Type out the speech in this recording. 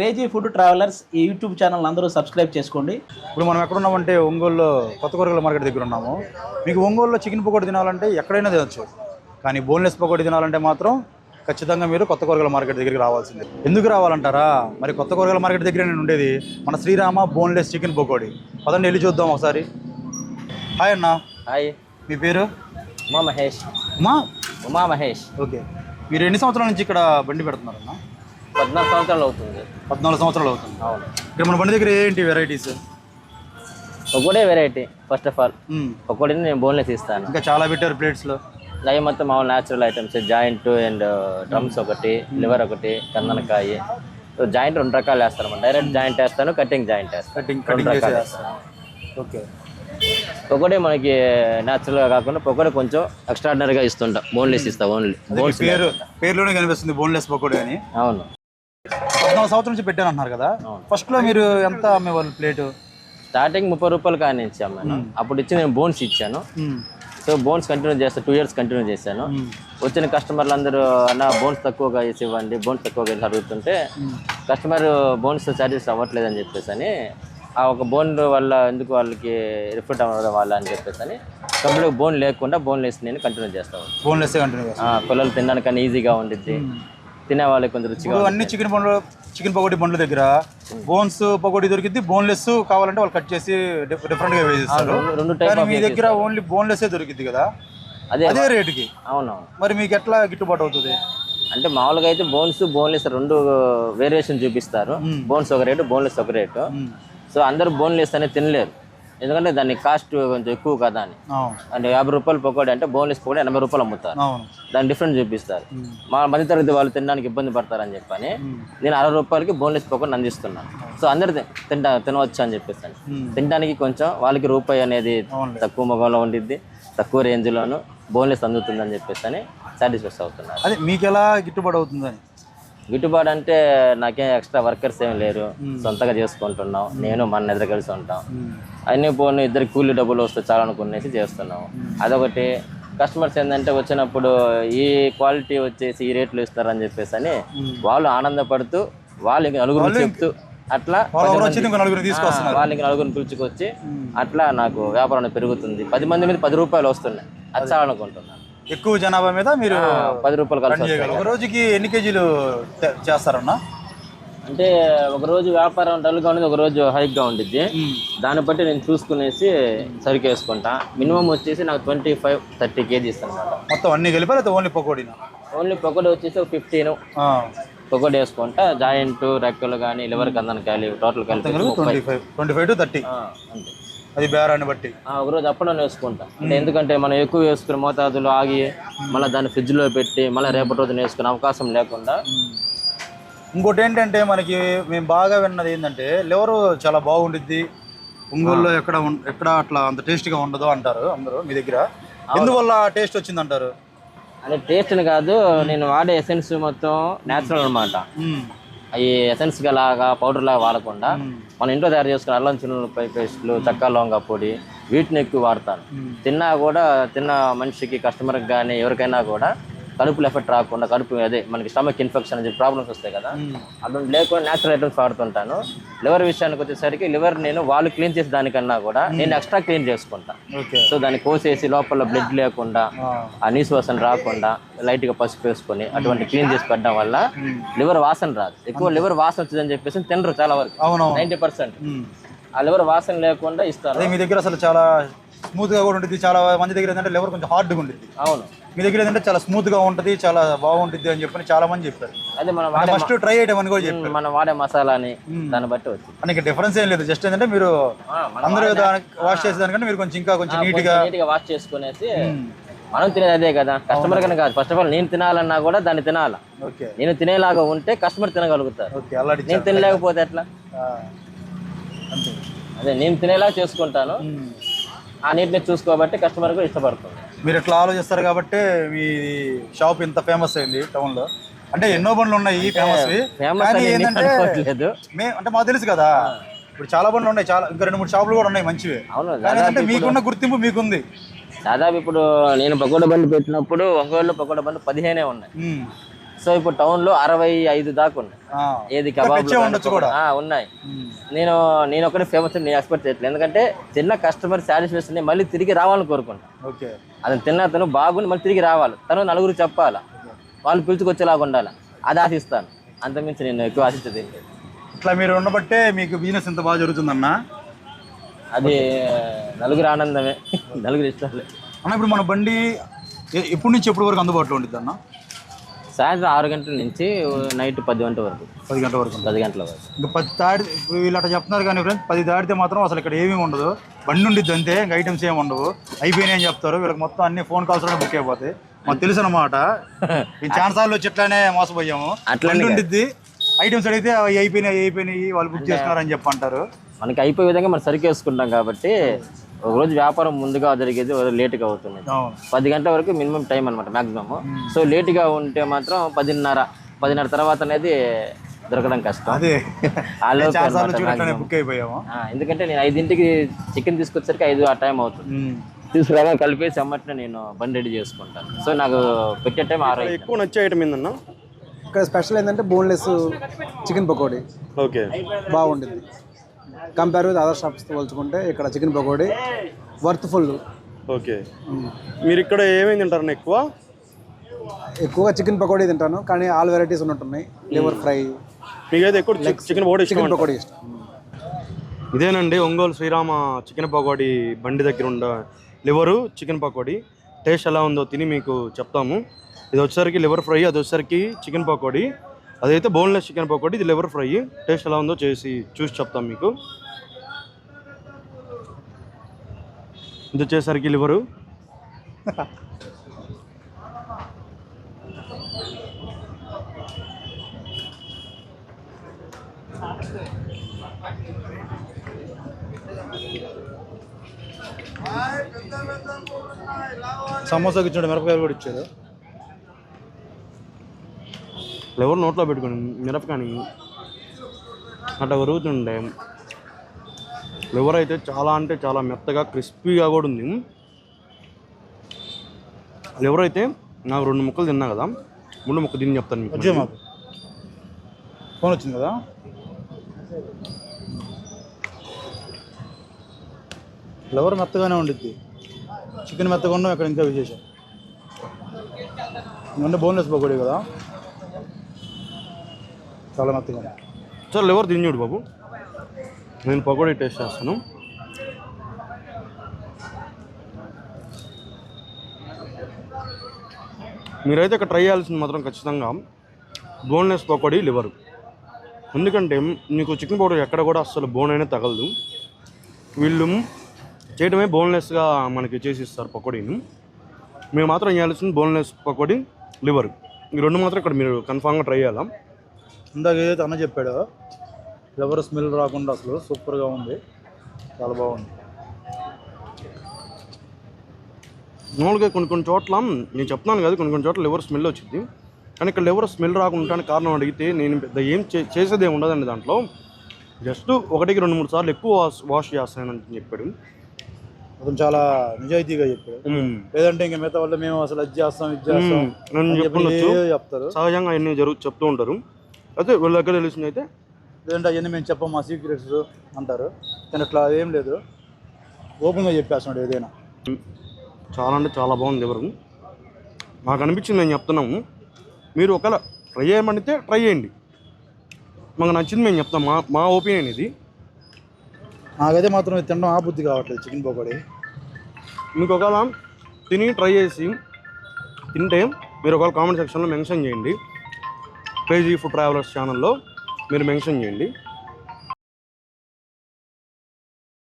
Crazy food travellers ఈ YouTube channel అందరూ subscribe చేసుకోండి. ఇప్పుడు మనం ఎక్కడ ఉన్నామంటే ఒంగోలులో కొత్త కూరగాయల మార్కెట్ దగ్గర ఉన్నాము. మీకు ఒంగోలులో చికెన్ పకోడీ తినాలంటే ఎక్కడైనా తినచ్చు, కానీ బోన్లెస్ పకోడీ తినాలంటే మాత్రం ఖచ్చితంగా మీరు కొత్త కూరగాయల మార్కెట్ దగ్గరికి రావాల్సిందే. ఎందుకు రావాలంటారా? మరి కొత్త కూరగాయల మార్కెట్ దగ్గర నేను ఉండేది మన శ్రీరామ బోన్లెస్ చికెన్ పకోడీ. పదండి వెళ్ళి చూద్దాం ఒకసారి. హాయ్ అన్న. హాయ్, మీ పేరు? ఉమా మహేష్. ఉమా మహేష్. ఓకే, మీరు ఎన్ని సంవత్సరాల నుంచి ఇక్కడ బండి పెడుతున్నారన్న? 14 సంవత్సరాలు అవుతుంది. 14 సంవత్సరాలు అవుతుంది. అవును. ఇక్కడ మన బండి దగ్గర ఏంటి వెరైటీస్? ఒకటే వెరైటీ. ఫస్ట్ ఆఫ్ ఆల్ ఒకటిని నేను బోన్లెస్ ఇస్తాను. ఇంకా చాలా పెట్టారు ప్లేట్స్లో. అవి మొత్తం మామూలు natural items, joint and drums ఒకటి, లివర్ ఒకటి, కందనకాయ. సో జాయింట్ 2 రకాలు వేస్తాను. డైరెక్ట్ జాయింట్ వేస్తాను, కటింగ్ జాయింట్ వేస్తాను. ఓకే, ఒకటే మనకి న్యాచురల్గా కాకుండా ఒకటే కొంచెం ఎక్స్ట్రాడినరీగా ఇస్తుంటా. బోన్లెస్ ఇస్తా. ఓన్లీ బోన్స్ పేరులోనే కనిపిస్తుంది బోన్లెస్ పకోడీ అని. అవును. 14 సంవత్సరాల నుంచి పెట్టాను అంటున్నారు కదా. ఫస్ట్లో మీరు ఎంత అమ్మేవాళ్ళు ప్లేటు? స్టార్టింగ్ 30 రూపాయలు కానీ ఇచ్చాను నేను. అప్పుడు ఇచ్చి నేను బోన్స్ ఇచ్చాను. సో బోన్స్ కంటిన్యూ చేస్తాను. 2 years కంటిన్యూ చేశాను. వచ్చిన కస్టమర్లు అందరూ అన్న బోన్స్ తక్కువగా వేసి ఇవ్వండి, బోన్స్ తక్కువగా వేసి అడుగుతుంటే కస్టమర్ బోన్స్ సాటిస్ఫై అవ్వట్లేదు అని చెప్పేసి అని, ఆ ఒక బోన్ వల్ల ఎందుకు వాళ్ళకి రిఫ్రెట్ అవ్వడం వల్ల అని చెప్పేసి అని కంప్లీట్గా బోన్ లేకుండా బోన్లెస్ నేను కంటిన్యూ చేస్తాను. Boneless continue. పిల్లలు తినడానికి ఈజీగా ఉండిద్ది, తినే వాళ్ళకి కొంచెం రుచిగా. అన్ని చికెన్ పకోడీ బండ్ల దగ్గర బోన్స్ పకోడీ దొరికింది, బోన్లెస్ కావాలంటే వాళ్ళు కట్ చేసి డిఫరెంట్గా వేసిస్తారు. 2 టైప్. మీ దగ్గర ఓన్లీ బోన్లెస్ దొరికింది కదా, అదే రేటుకి. అవునవును. మరి మీకు ఎట్లా గిట్టుబాటు అవుతుంది? అంటే మామూలుగా అయితే బోన్లెస్ 2 వేరియేషన్ చూపిస్తారు. బోన్స్ ఒక రేటు, బోన్లెస్ ఒక రేటు. సో అందరూ బోన్లెస్ అనేది తినలేరు, ఎందుకంటే దాని కాస్ట్ కొంచెం ఎక్కువ కదా అని. అంటే 50 రూపాయలు పకోడీ అంటే బోన్లెస్ పకోడీ 80 రూపాయలు అమ్ముతారు. దాని డిఫరెన్స్ చూపిస్తారు. మా మధ్యతరగతి వాళ్ళు తినడానికి ఇబ్బంది పడతారని చెప్పని నేను 60 రూపాయలకి బోన్లెస్ పకోడీ అందిస్తున్నాను. సో అందరు తినవచ్చు అని చెప్పేసి. తినడానికి కొంచెం వాళ్ళకి రూపాయి అనేది తక్కువ మొగంలో ఉండిద్ది, తక్కువ రేంజ్లోను బోన్లెస్ అందుతుందని చెప్పేసి అని సాటిస్ఫై అవుతున్నారు. అదే మీకు ఎలా గిట్టుబాటు అవుతుందని? గిట్టుబాటు అంటే నాకేం ఎక్స్ట్రా వర్కర్స్ ఏం లేరు, సొంతగా చేసుకుంటున్నాం. నేను మన ఎదురు కలిసి ఉంటాం. అన్నీ పోను, ఇద్దరు కూలీ డబ్బులు వస్తే చాలా అనుకునేసి చేస్తున్నాం. అదొకటి. కస్టమర్స్ ఏంటంటే వచ్చినప్పుడు ఈ క్వాలిటీ వచ్చేసి ఈ రేట్లు ఇస్తారని చెప్పేసి అని వాళ్ళు ఆనందపడుతూ వాళ్ళకి నలుగురు చెప్తూ అట్లా వాళ్ళకి నలుగురిని పిలుచుకొచ్చి అట్లా నాకు వ్యాపారం పెరుగుతుంది. 10 మంది మీద 10 రూపాయలు వస్తున్నాయి. అది చాలా అనుకుంటున్నాను. ఎక్కువ జనాభా మీద మీరు 10 రూపాయలు కలిసి. ఒక రోజుకి ఎన్ని కేజీలు చేస్తారన్నా? అంటే ఒక రోజు వ్యాపారం డల్గా ఉండేది, ఒక రోజు హైక్గా ఉండిద్ది. దాన్ని బట్టి నేను చూసుకునేసి సరికి వేసుకుంటా. మినిమం వచ్చేసి నాకు 25-30 kgs అనమాట. మొత్తం అన్ని కలిపి అయితే ఓన్లీ పకోడీనా? ఓన్లీ పకోడీ వచ్చేసి ఒక 15 పకోడీ వేసుకుంటా. జాయింట్, రెక్కలు కానీ, లివర్, కందనకాయలు టోటల్ కలిపి 25 to 30 అంతే. అది బేరాన్ని బట్టి ఒకరోజు అప్పుడు వేసుకుంటా. అంటే ఎందుకంటే మనం ఎక్కువ వేసుకునే మోతాదులో ఆగి మళ్ళీ దాన్ని ఫ్రిడ్జ్లో పెట్టి మళ్ళీ రేపటి రోజున వేసుకునే అవకాశం లేకుండా. ఇంకోటి ఏంటంటే మనకి మేము బాగా విన్నది ఏంటంటే లివర్ చాలా బాగుండిద్ది ఒంగోలులో, ఎక్కడ అట్లా అంత టేస్ట్గా ఉండదు అంటారు అందరూ. మీ దగ్గర ఎందువల్ల టేస్ట్ వచ్చింది అంటారు? అంటే టేస్ట్ అని కాదు, నేను వాడే ఎసెన్స్ మొత్తం న్యాచురల్ అనమాట. అవి ఎసెన్స్ లాగా పౌడర్ లాగా వాడకుండా మన ఇంట్లో తయారు చేసుకున్న అల్లం చిన్నులపై పేస్టులు, చక్కా లవంగా పొడి, వీటిని ఎక్కువ వాడతాను. తిన్న మనిషికి, కస్టమర్కి కానీ ఎవరికైనా కూడా కడుపులో ఎఫెక్ట్ రాకుండా, అదే మనకి స్టమక్ ఇన్ఫెక్షన్ అని ప్రాబ్లమ్స్ వస్తాయి కదా, అటువంటి లేకుండా న్యాచురల్ ఐటమ్స్ వాడుతుంటాను. లివర్ విషయానికి వచ్చేసరికి లివర్ నేను వాళ్ళు క్లీన్ చేసే దానికన్నా కూడా నేను ఎక్స్ట్రా క్లీన్ చేసుకుంటా. సో దాన్ని కోసేసి లోపల బ్లడ్ లేకుండా, ఆ నీసు వాసన రాకుండా లైట్గా పసుపు వేసుకొని అటువంటి క్లీన్ చేసి పెట్టడం వల్ల లివర్ వాసన రాదు. ఎక్కువ లివర్ వాసన వచ్చిందని చెప్పేసి తినరు చాలా వరకు, 90%. ఆ లివర్ వాసన లేకుండా ఇస్తారు. మీ దగ్గర అసలు చాలా స్మూత్గా కూడా ఉంటుంది. చాలా మంది దగ్గర ఏంటంటే లివర్ కొంచెం హార్డ్గా ఉంటుంది. అవును. మీ దగ్గర ఏంటంటే చాలా స్మూత్గా ఉంటుంది, చాలా బాగుంటుంది అని చెప్పి చాలా మంది చెప్పారు. అదే మనం ఫస్ట్ ట్రై చేయడం అని కూడా చెప్పారు. మనం వాడే మసాలాని దాన్ని బట్టి వచ్చింది. మనకి డిఫరెన్స్ ఏం లేదు. జస్ట్ ఏంటంటే మీరు అందరూ వాష్ చేసేదానికంటే మీరు కొంచెం నీట్గా వాష్ చేసుకునేసి మనం తినేది అదే కదా, కస్టమర్ కన్నా కాదు. ఫస్ట్ ఆఫ్ ఆల్ నేను తినాలన్నా కూడా దాన్ని తినాలా. నేను తినేలాగా ఉంటే కస్టమర్ తినగలుగుతారు. నేను తినలేకపోతే ఎట్లా? అదే నేను తినేలా చేసుకుంటాను. ఆ నీట్నెస్ చూసుకోబట్టి కస్టమర్ కూడా ఇష్టపడుతుంది. మీరు ఎట్లా ఆలోచిస్తారు కాబట్టి మీ షాప్ ఇంత ఫేమస్ అయింది టౌన్లో. అంటే ఎన్నో బండ్లు ఉన్నాయి ఫేమస్. అంటే మాకు తెలుసు కదా, ఇప్పుడు చాలా బండ్లు ఉన్నాయి, చాలా ఇంకా 2-3 షాపులు కూడా ఉన్నాయి మంచివి. అవును, మీకున్న గుర్తింపు మీకుంది. దాదాపు ఇప్పుడు నేను పకోడా బండి పెట్టినప్పుడు ఒంగోలులో పకోడా బండి 15 ఉన్నాయి. సో ఇప్పుడు టౌన్లో 65 దాకా ఉన్నాయి. ఏది కబాబ్ ఉన్నాయి. నేను ఒకటే ఫేమస్ నేను ఎక్స్పెక్ట్ చేయట్లేదు, ఎందుకంటే తిన్న కస్టమర్ సాటిస్ఫాక్షన్ మళ్ళీ తిరిగి రావాలని కోరుకుంటాను. అది తిన్న తను బాగుండి మళ్ళీ తిరిగి రావాలి, తను నలుగురు చెప్పాలా, వాళ్ళు పిలుచుకొచ్చేలాగా ఉండాలి, అది ఆశిస్తాను. అంతమించి నేను ఎక్కువ ఆశించేది. ఇట్లా మీరు ఉండబట్టే మీకు బిజినెస్ ఎంత బాగా జరుగుతుందన్న. అది నలుగురు ఆనందమే, నలుగురు ఇష్టాలే అన్న. ఇప్పుడు మన బండి ఎప్పటి నుంచి ఎప్పటి వరకు అందుబాటులో ఉంటుంది అన్న? సాయంత్రం 6 గంటల నుంచి నైట్ 10 గంటల వరకు. 10 గంటల వరకు. 10 గంటల వరకు. ఇంకా 10 దాటి వీళ్ళు అట్లా చెప్తున్నారు కానీ ఫ్రెండ్స్, 10 దాటితే మాత్రం అసలు ఇక్కడ ఏమీ ఉండదు, బండి ఉండిద్ది అంతే, ఇంకా ఐటమ్స్ ఏమి ఉండవు, అయిపోయినాయి అని చెప్తారు. వీళ్ళకి మొత్తం అన్ని ఫోన్ కాల్స్ కూడా బుక్ అయిపోతాయి. మాకు తెలుసు అనమాట, మేము చాలా సార్లు వచ్చి ఇట్లానే మోసపోయాము. బండి ఉండిద్ది, ఐటమ్స్ అడిగితే అవి అయిపోయినాయి వాళ్ళు బుక్ చేస్తున్నారని చెప్పి అంటారు. మనకి అయిపోయే విధంగా మనం సరికి వేసుకుంటాం కాబట్టి ఒక రోజు వ్యాపారం ముందుగా జరిగేది లేట్గా అవుతుంది. 10 గంటల వరకు మినిమం టైం అనమాట మ్యాక్సిమమ్. సో లేట్గా ఉంటే మాత్రం 10:30 తర్వాత అనేది దొరకడం కష్టం. అదే బుక్ అయిపోయాము. ఎందుకంటే నేను 5ంటికి చికెన్ తీసుకొచ్చేసరికి 5 ఆ టైం అవుతుంది. తీసుకురాగా కలిపేసి అమ్మటిని నేను బండి రెడీ చేసుకుంటాను. సో నాకు పెట్టే టైం 6. ఎక్కువ నచ్చే ఐటమ్ ఏందన్నా ఇక్కడ స్పెషల్ ఏంటంటే బోన్లెస్ చికెన్ పకోడీ. ఓకే, బాగుంటుంది. కంపేర్ విత్ అదర్ షాప్స్తో పోల్చుకుంటే ఇక్కడ చికెన్ పకోడీ వర్త్ఫుల్. ఓకే, మీరు ఇక్కడ ఏమేమి తింటారన్నా? ఎక్కువగా చికెన్ పకోడీ తింటాను, కానీ ఆల్ వెరైటీస్ ఉంటున్నాయి. లివర్ ఫ్రై, మీకైతే ఎక్కువ చికెన్ పకోడీ ఇష్టం. ఇదేనండి ఒంగోలు శ్రీరామ చికెన్ పకోడీ బండి దగ్గర ఉండే లివరు చికెన్ పకోడీ. టేస్ట్ ఎలా ఉందో తిని మీకు చెప్తాము. ఇది వచ్చేసరికి లివర్ ఫ్రై, అది వచ్చేసరికి చికెన్ పకోడీ. అదైతే బోన్లెస్ చికెన్ పకోడీ, ఇది లివర్ ఫ్రై. టేస్ట్ ఎలా ఉందో చూసి చెప్తాం మీకు. ఇది వచ్చేసరికి లివరు, సమోసాకి ఇచ్చాడు, మిరపకాయలు కూడా ఇచ్చాడు. లివర్ నోట్లో పెట్టుకుని మిరపకాయని అట్లా కరుగుతుండే. లివర్ అయితే చాలా అంటే చాలా మెత్తగా క్రిస్పీగా కూడా ఉంది. లివర్ అయితే నాకు 2 ముక్కలు తిన్నా కదా, 3 ముక్క తిని చెప్తాను మీకు. మాకు ఫోన్ వచ్చింది కదా. లివర్ మెత్తగానే ఉండిద్ది, చికెన్ మెత్తగా ఉన్నాం. ఇక్కడ ఇంకా విశేషం అంటే బోన్లెస్ పకోడీ కదా, చాలా మెత్తగా ఉంది. సార్ లివర్ తిని చూడు బాబు, నేను పకోడీ టేస్ట్ చేస్తాను. మీరైతే ఇక్కడ ట్రై చేయాల్సింది మాత్రం ఖచ్చితంగా బోన్లెస్ పకోడీ లివరు. ఎందుకంటే నీకు చికెన్ పకోడీ ఎక్కడ కూడా అస్సలు బోన్ అయినా తగలదు. వీళ్ళు చేయడమే బోన్లెస్గా మనకి చేసి ఇస్తారు పకోడీని. మీరు మాత్రం చేయాల్సింది బోన్లెస్ పకోడీ లివర్, ఈ 2 మాత్రం ఇక్కడ మీరు కన్ఫామ్గా ట్రై చేయాలా. ఇందాక ఏదైతే అన్న చెప్పాడో లివర్ స్మెల్ రాకుండా అసలు సూపర్గా ఉంది, చాలా బాగుంది. మామూలుగా కొన్ని చోట్ల నేను చెప్తున్నాను కదా, కొన్ని చోట్ల లివర్ స్మెల్ వచ్చింది, కానీ ఇక్కడ లివర్ స్మెల్ రాకుండా కారణం అడిగితే నేను పెద్ద ఏం చేసేది ఏమి ఉండదండి. దాంట్లో జస్ట్ 1కి 2-3 సార్లు ఎక్కువ వాష్ చేస్తానని చెప్పాడు. అతను చాలా నిజాయితీగా చెప్పాడు. లేదంటే ఇంకా మిగతా వల్ల మేము అసలు అది చేస్తాం ఇది చేస్తాం చెప్తారు. సహజంగా అన్నీ చెప్తూ ఉంటారు. అయితే వీళ్ళ దగ్గర తెలిసింది అయితే లేదంటే అవన్నీ మేము చెప్పాం మా సీక్రెట్స్ అంటారు, కానీ అట్లా ఏం లేదు, ఓపెన్గా చెప్పేస్తున్నాడు ఏదైనా. చాలా అంటే చాలా బాగుంది లివరు, నాకు అనిపించింది. నేను చెప్తున్నాము, మీరు ఒకవేళ ట్రై చేయమంటే ట్రై చేయండి, మాకు నచ్చింది మేము చెప్తాం. మా ఒపీనియన్ ఇది. నాకైతే మాత్రం తినడం ఆ బుద్ధి కావట్లేదు చికెన్ పకోడీ. మీకు ఒకవేళ తిని ట్రై చేసి తింటే మీరు ఒకవేళ కామెంట్ సెక్షన్లో మెన్షన్ చేయండి, క్రేజీ ఫుడ్ ట్రావెలర్స్ ఛానల్లో మీరు మెన్షన్ చేయండి.